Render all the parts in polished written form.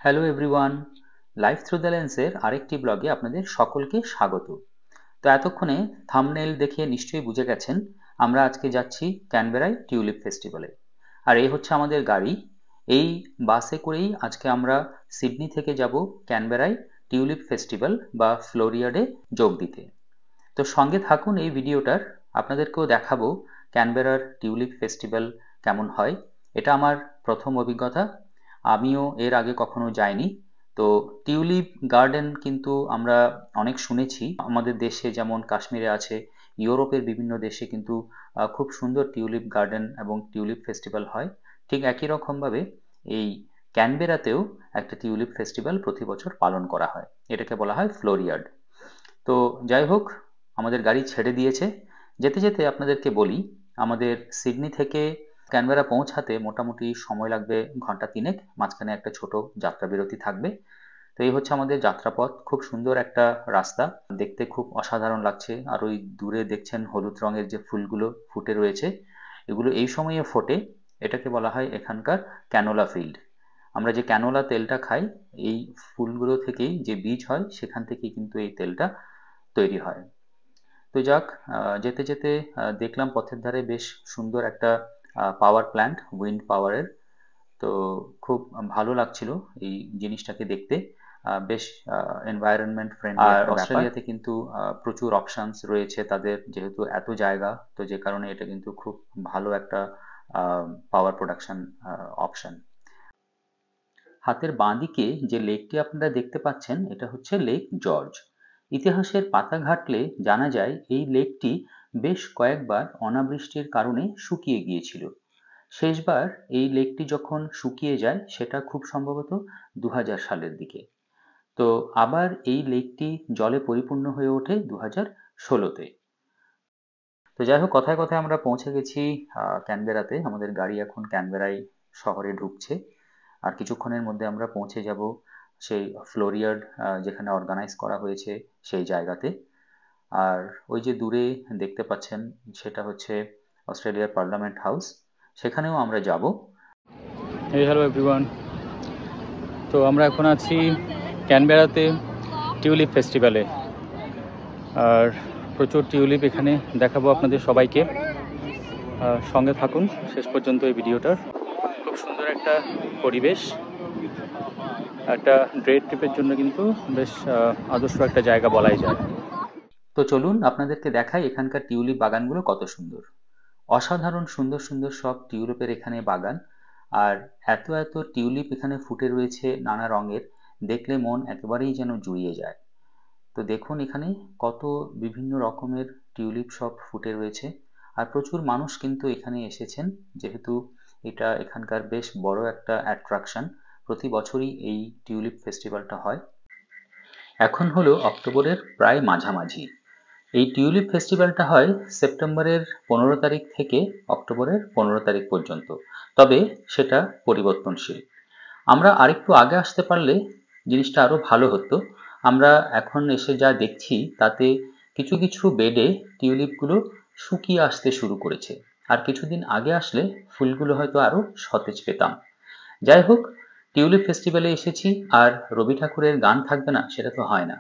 Hello everyone, life through the লেন্সের আরেকটি ব্লগে আপনাদের সকলকে স্বাগত। তো এতক্ষণে থাম্বনেইল দেখে নিশ্চয়ই বুঝে গেছেন আমরা আজকে যাচ্ছি ক্যানবেরায় টিউলিপ ফেস্টিভ্যালে। আর এই হচ্ছে আমাদের গাড়ি। এই বাসে করেই আজকে আমরা সিডনি থেকে যাব ক্যানবেরায় টিউলিপ ফেস্টিভ্যাল বা ফ্লোরিয়াডে যোগ দিতে। তো সঙ্গে থাকুন এই ভিডিওটার, আপনাদেরকেও দেখাবো ক্যানবেরার টিউলিপ ফেস্টিভ্যাল কেমন হয়। এটা আমার প্রথম অভিজ্ঞতা, আমিও এর আগে কখনো যাইনি। তো টিউলিপ গার্ডেন কিন্তু আমরা অনেক শুনেছি, আমাদের দেশে যেমন কাশ্মীরে আছে, ইউরোপের বিভিন্ন দেশে কিন্তু খুব সুন্দর টিউলিপ গার্ডেন এবং টিউলিপ ফেস্টিভ্যাল হয়। ঠিক একই রকমভাবে এই ক্যানবেরাতেও একটা টিউলিপ ফেস্টিভ্যাল প্রতি বছর পালন করা হয়, এটাকে বলা হয় ফ্লোরিয়াড। তো যাই হোক, আমাদের গাড়ি ছেড়ে দিয়েছে। যেতে যেতে আপনাদেরকে বলি, আমাদের সিডনি থেকে ক্যানবেরা পৌঁছাতে মোটামুটি সময় লাগবে ঘন্টা তিনেক, মাঝখানে একটা ছোট যাত্রা বিরতি থাকবে। তো এই হচ্ছে আমাদের যাত্রাপথ। খুব সুন্দর একটা রাস্তা, দেখতে খুব অসাধারণ লাগছে। আর ওই দূরে দেখছেন হলুদ রঙের যে ফুলগুলো ফুটে রয়েছে, এগুলো এই সময়ে ফোটে। এটাকে বলা হয় এখানকার ক্যানোলা ফিল্ড। আমরা যে ক্যানোলা তেলটা খাই, এই ফুলগুলো থেকেই যে বীজ হয় সেখান থেকেই কিন্তু এই তেলটা তৈরি হয়। তো যাক, যেতে যেতে দেখলাম পথের ধারে বেশ সুন্দর একটা পাওয়ার প্ল্যান্ট, উইন্ড পাওয়ারের। তো খুব ভালো লাগছিল এই জিনিসটাকে দেখতে, বেশ এনভায়রনমেন্ট ফ্রেন্ডলি। আর অস্ট্রেলিয়াতে কিন্তু প্রচুর অপশনস রয়েছে তাদের, যেহেতু এত জায়গা, তো যে কারণে এটা কিন্তু খুব ভালো একটা পাওয়ার প্রোডাকশন অপশন। হাতের বাঁ দিকে যে লেকটি আপনারা দেখতে পাচ্ছেন, এটা হচ্ছে লেক জর্জ। ইতিহাসের পাতা ঘাটলে জানা যায় এই লেকটি বেশ কয়েকবার অনাবৃষ্টির কারণে শুকিয়ে গিয়েছিল। শেষবার এই লেকটি যখন শুকিয়ে যায় সেটা খুব সম্ভবত 2000 সালের দিকে। তো আবার এই লেকটি জলে পরিপূর্ণ হয়ে ওঠে 2016-তে। তো যাই হোক, কথায় কথায় আমরা পৌঁছে গেছি ক্যানবেরাতে। আমাদের গাড়ি এখন ক্যানবেরায় শহরে ঢুকছে, আর কিছুক্ষণের মধ্যে আমরা পৌঁছে যাব সেই ফ্লোরিয়াড যেখানে অর্গানাইজ করা হয়েছে সেই জায়গাতে। আর ওই যে দূরে দেখতে পাচ্ছেন সেটা হচ্ছে অস্ট্রেলিয়ার পার্লামেন্ট হাউস, সেখানেও আমরা যাব। এই হ্যালো এভরিওয়ান, তো আমরা এখন আছি ক্যানবেরাতে টিউলিপ ফেস্টিভ্যালে। আর প্রচুর টিউলিপ এখানে দেখাবো আপনাদের সবাইকে। সঙ্গে থাকুন শেষ পর্যন্ত এই ভিডিওটার। খুব সুন্দর একটা পরিবেশ, একটা ডে ট্রিপের জন্য কিন্তু বেশ আদর্শ একটা জায়গা বলাই যায়। তো চলুন আপনাদেরকে দেখাই এখানকার টিউলিপ বাগানগুলো কত সুন্দর। অসাধারণ সুন্দর সুন্দর সব টিউলিপের এখানে বাগান। আর এত এত টিউলিপ এখানে ফুটে রয়েছে নানা রঙের, দেখলে মন একেবারেই যেন জুড়িয়ে যায়। তো দেখুন এখানে কত বিভিন্ন রকমের টিউলিপ সব ফুটে রয়েছে। আর প্রচুর মানুষ কিন্তু এখানে এসেছেন, যেহেতু এটা এখানকার বেশ বড় একটা অ্যাট্রাকশন। প্রতি বছরই এই টিউলিপ ফেস্টিভ্যালটা হয়। এখন হলো অক্টোবরের প্রায় মাঝামাঝি। এই টিউলিপ ফেস্টিভ্যালটা হয় সেপ্টেম্বরের 15 তারিখ থেকে অক্টোবরের 15 তারিখ পর্যন্ত, তবে সেটা পরিবর্তনশীল। আমরা আরেকটু আগে আসতে পারলে জিনিসটা আরও ভালো হতো। আমরা এখন এসে যা দেখছি তাতে কিছু কিছু বেডে টিউলিপগুলো শুকিয়ে আসতে শুরু করেছে, আর কিছুদিন আগে আসলে ফুলগুলো হয়তো আরও সতেজ পেতাম। যাই হোক, টিউলিপ ফেস্টিভ্যালে এসেছি, আর রবি ঠাকুরের গান থাকবে না সেটা তো হয় না।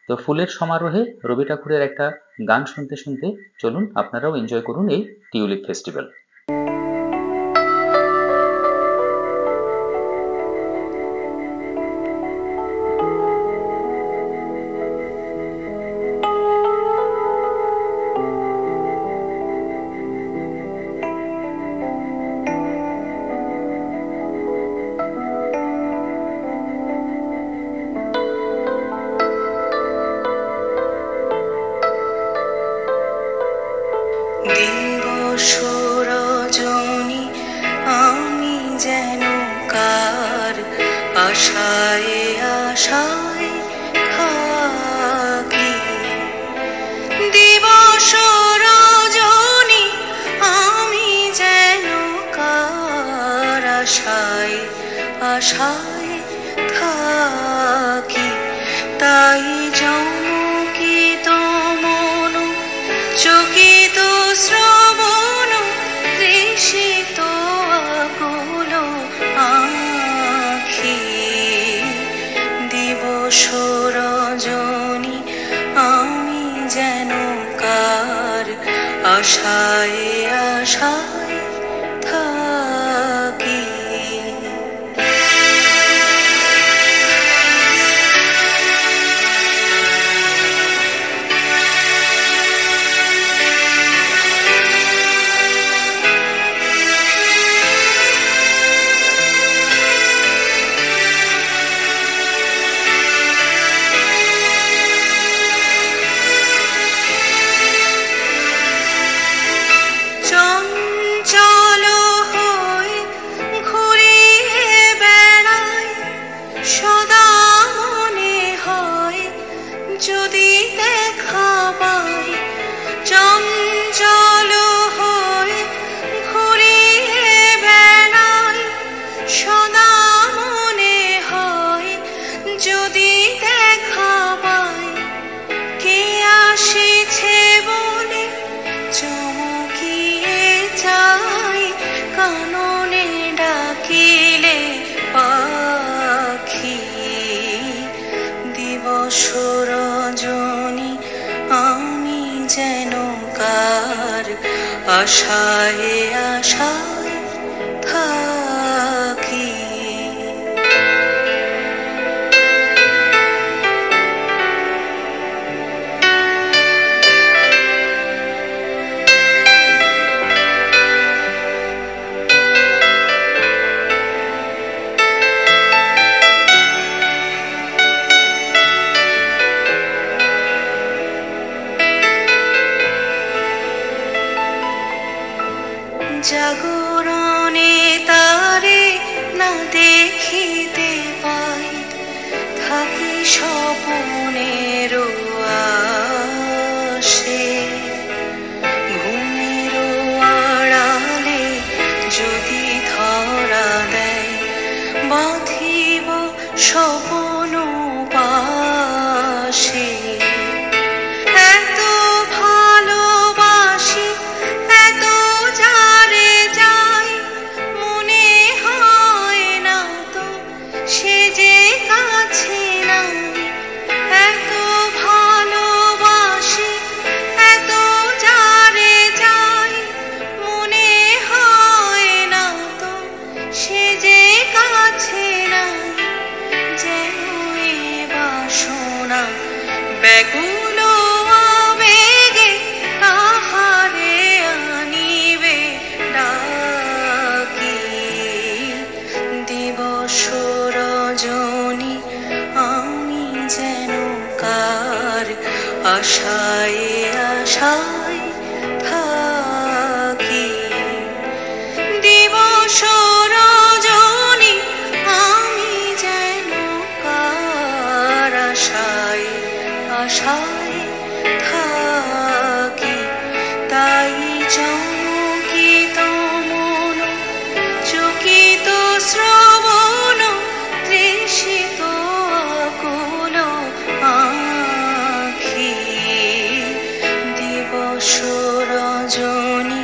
তো ফুলের সমারোহে রবি ঠাকুরের একটা গান শুনতে শুনতে চলুন আপনারাও এনজয় করুন এই টিউলিপ ফেস্টিভ্যাল। রজনী আমি যেন কার আশায় আশায় থাকি, দিবস রজনী আমি যেন কার আশায় আশায় থাকি, তাই চমকিত মন চকিত শ্রবণ তৃষিত আকুল আখি। দিবস রজনী আমি যেন কার আশায় আশায় থাকি। যদি দেখা পাই চঞ্চল হয়ে ঘুরিয়ে বেড়াই, সদা মনে হয় যদি দেখা পাই কে আসিছে বলে চমকিয়ে যাই, কাননে ডাকিলে পাখি। দিবস রজনী আমি যেন কার আশায় আশায় থাকি। জাগরণে তারে না দেখিতে পাই, থাকি স্বপ্নের আশে। ঘুমের আড়ালে যদি ধরা দেয় বাঁধিব স্বপ্ন পাশে। এত ভালোবাসি এত যারে যাই, মনে হয় না তো সে যে কাছে নাই। এত ভালোবাসি এত যারে যাই, মনে হয় না তো সে যে কাছে নাই। যেন এ বাসনা ব্যাকুল আবেগে তাহারে আনিবে ডাকি। দিবস রজনী আমি যেন কার আশায় আশায় থাকি। দিবস রজনী আমি যেন কার আশায় আশায় থাকি। তাই চমকিত মন চকিত শ্রবণ তৃষিত আকুল আঁখি। দিবস রজনী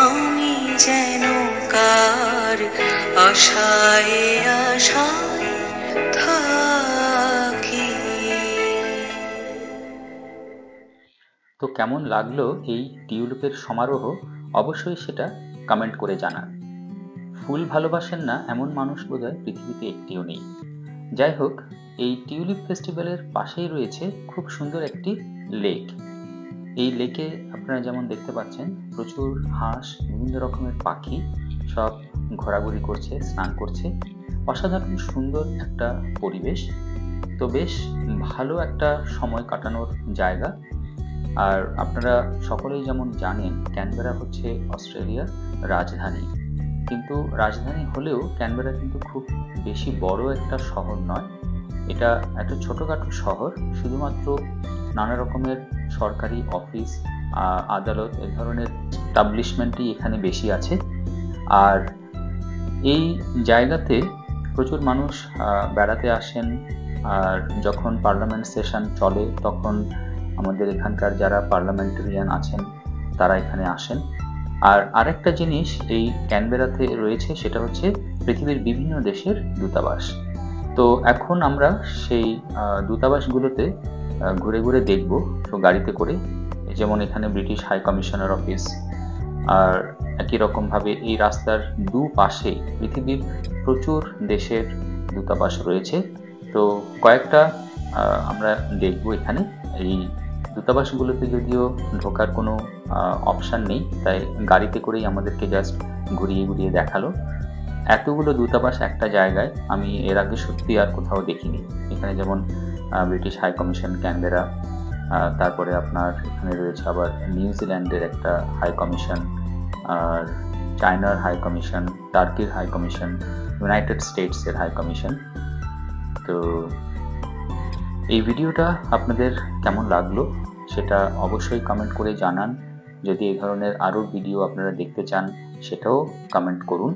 আমি যেন কার আশায় আশায় থাকি। তো কেমন লাগলো এই টিউলিপের সমারোহ, অবশ্যই সেটা কমেন্ট করে জানান। ফুল ভালোবাসেন না এমন মানুষ বোধহয় পৃথিবীতে একটিও নেই। যাই হোক, এই টিউলিপ ফেস্টিভ্যালের পাশেই রয়েছে খুব সুন্দর একটি লেক। এই লেকে আপনারা যেমন দেখতে পাচ্ছেন প্রচুর হাঁস, বিভিন্ন রকমের পাখি সব ঘোরাঘুরি করছে, স্নান করছে। অসাধারণ সুন্দর একটা পরিবেশ। তো বেশ ভালো একটা সময় কাটানোর জায়গা। আর আপনারা সকলেই যেমন জানেন ক্যানবেরা হচ্ছে অস্ট্রেলিয়ার রাজধানী, কিন্তু রাজধানী হলেও ক্যানবেরা কিন্তু খুব বেশি বড় একটা শহর নয়। এটা একটা ছোটোখাটো শহর, শুধুমাত্র নানা রকমের সরকারি অফিস, আদালত, এই ধরনের এস্টাবলিশমেন্টই এখানে বেশি আছে। আর এই জায়গাতে প্রচুর মানুষ বেড়াতে আসেন। আর যখন পার্লামেন্ট সেশন চলে তখন আমাদের এখানকার যারা পার্লামেন্টারিয়ান আছেন তারা এখানে আসেন। আর আরেকটা জিনিস এই ক্যানবেরাতে রয়েছে, সেটা হচ্ছে পৃথিবীর বিভিন্ন দেশের দূতাবাস। তো তো এখন আমরা সেই দূতাবাসগুলোতে ঘুরে ঘুরে দেখব, তো গাড়িতে করে। যেমন এখানে ব্রিটিশ হাই কমিশনার অফিস, আর একই রকমভাবে এই রাস্তার দুপাশে পৃথিবীর প্রচুর দেশের দূতাবাস রয়েছে। তো কয়েকটা আমরা দেখব এখানে। এই দূতাবাসগুলোতে যদিও ঢোকার কোনো অপশান নেই, তাই গাড়িতে করেই আমাদেরকে জাস্ট ঘুরিয়ে ঘুরিয়ে দেখালো। এতগুলো দূতাবাস একটা জায়গায় আমি এর আগে সত্যি আর কোথাও দেখিনি। এখানে যেমন ব্রিটিশ হাই কমিশন ক্যানবেরা, তারপরে আপনার এখানে রয়েছে আবার নিউজিল্যান্ডের একটা হাই কমিশন, আর চায়নার হাই কমিশন, টার্কির হাই কমিশন, ইউনাইটেড স্টেটসের হাই কমিশন। তো এই ভিডিওটা আপনাদের কেমন লাগলো সেটা অবশ্যই কমেন্ট করে জানান। যদি এই ধরনের আরও ভিডিও আপনারা দেখতে চান সেটাও কমেন্ট করুন।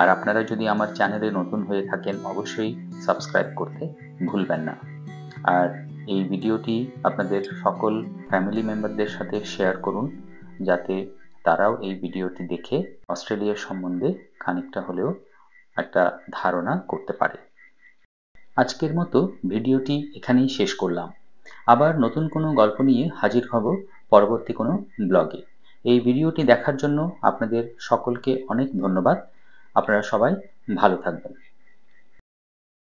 আর আপনারা যদি আমার চ্যানেলে নতুন হয়ে থাকেন অবশ্যই সাবস্ক্রাইব করতে ভুলবেন না। আর এই ভিডিওটি আপনাদের সকল ফ্যামিলি মেম্বারদের সাথে শেয়ার করুন, যাতে তারাও এই ভিডিওটি দেখে অস্ট্রেলিয়ার সম্বন্ধে খানিকটা হলেও একটা ধারণা করতে পারে। আজকের মতো ভিডিওটি এখানেই শেষ করলাম। আবার নতুন কোনো গল্প নিয়ে হাজির হব পরবর্তী কোনো ব্লগে। এই ভিডিওটি দেখার জন্য আপনাদের সকলকে অনেক ধন্যবাদ। আপনারা সবাই ভালো থাকবেন।